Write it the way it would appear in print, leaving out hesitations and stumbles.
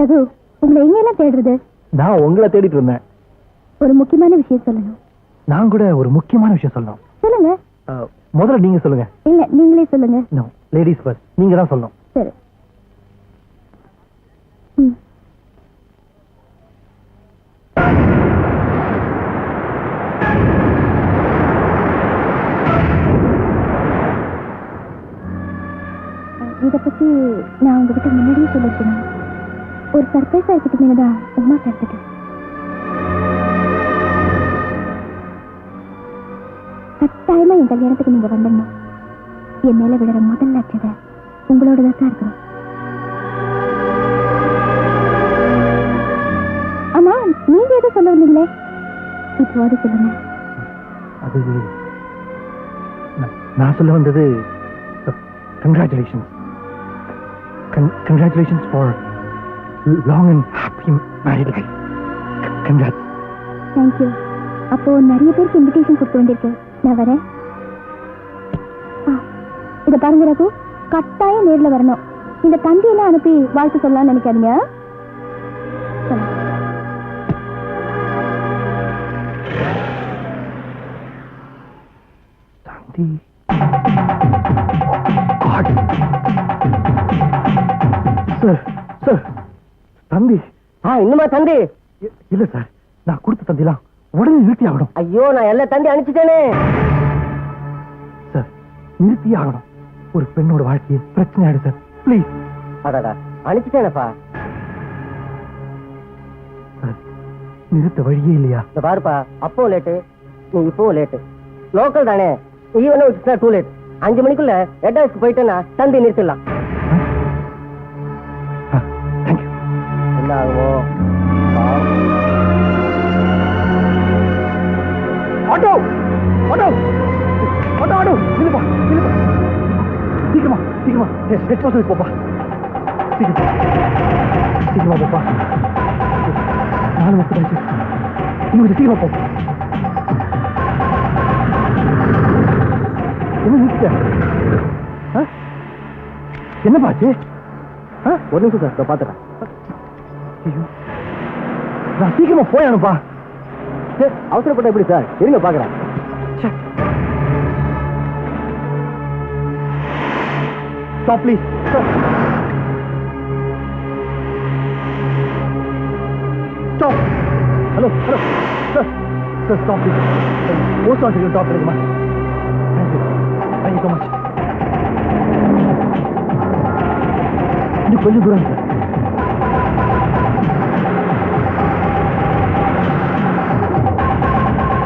ரகு, உங்களை எங்கெல்லாம் தேடுறது? நான் உங்களை தேடிட்டு இருந்தேன். ஒரு முக்கியமான விஷயம் சொல்லணும். நான் கூட ஒரு முக்கியமான விஷயம் சொல்லணும். சொல்லுங்க. முதல்ல நீங்க சொல்லுங்க. இல்ல, நீங்களே சொல்லுங்க. No, ladies first. நீங்க தான் சொல்லணும். சரி. இத பத்தி நான் உங்ககிட்ட முன்னாடியே சொல்லிருக்கேன். ஒரு சர்ப்ரைஸா இருக்கட்டுமே தான் உமா சேர்த்துட்டேன். கட்டாயமா என் கல்யாணத்துக்கு நீங்க வந்துடணும். என் மேல விடுற முதல் லட்சத்தை உங்களோட தான் இருக்கணும். ஆமா, நீங்க எதுவும் சொல்ல வந்தீங்களே, இப்போது சொல்லுங்க. அது நான் சொல்ல வந்தது congratulations. Congratulations for long and happy married life. Congrats. Thank you. அப்போ நிறைய பேருக்கு இன்விடேஷன் கொடுக்க வேண்டியிருக்கு. நான் வரேன். இதை பாருங்க ரகு, கட்டாயம் நேர்ல வரணும். இந்த தந்தியெல்லாம் அனுப்பி வாழ்த்து சொல்லலாம்னு நினைக்காதீங்க. தந்தி சார், சார் தந்தி. இன்னுமா தந்தி? இல்ல சார், நான் கொடுத்த தந்திலாம் உடனே நிறுத்தி ஆகணும். ஐயோ, நான் எல்லா தந்தி அனுப்பிச்சிட்டேனே. சார், நிறுத்தி ஆகணும். ஒரு பெண்ணோட வாழ்க்கையை பிரச்சனை ஆயிடு சார், பிளீஸ். அடடா, அனுப்பிச்சிட்டேனப்பா. நிறுத்த வழியே இல்லையா? இந்த பாருப்பா, அப்போ லேட்டு, நீ இப்பவும் லேட்டு. லோக்கல் தானே, ஈவனும் இட்ஸ் நாட் டூ லேட். 5 மணிக்குள்ள ஹெட் ஆஃபீஸ்க்கு போயிட்டேன்னா தந்தி நிறுத்திடலாம். தேங்க்யூ. என்ன ஆகுமோ? ஆட்டோ ஆட்டோ ஆட்டோ ஆட்டோ, நில்லுப்பா நில்லுப்பா, சீக்கிரமா சீக்கிரமா ஹெட் போஸ்ட் போப்பா, சீக்கிரம் சீக்கிரமா போப்பா. 4:30 இன்னும் கொஞ்சம் சீக்கிரமா போ. என்ன நிறுத்த? என்ன பாச்சு? ஒரு நிமிஷம் சார், பாத்துறேன். ஐயோ, நான் சீக்கிரமா போயானுப்பா. அவசரப்பட்ட எப்படி சார்? இருங்க பாக்குறேன். Stop please. Stop. Hello hello sir, sir stop please. Post ஆஃபீஸில் ஸ்டாப் இருக்குமா? Thank you so much. இன்னும் கொஞ்சம் தூரம் சார்.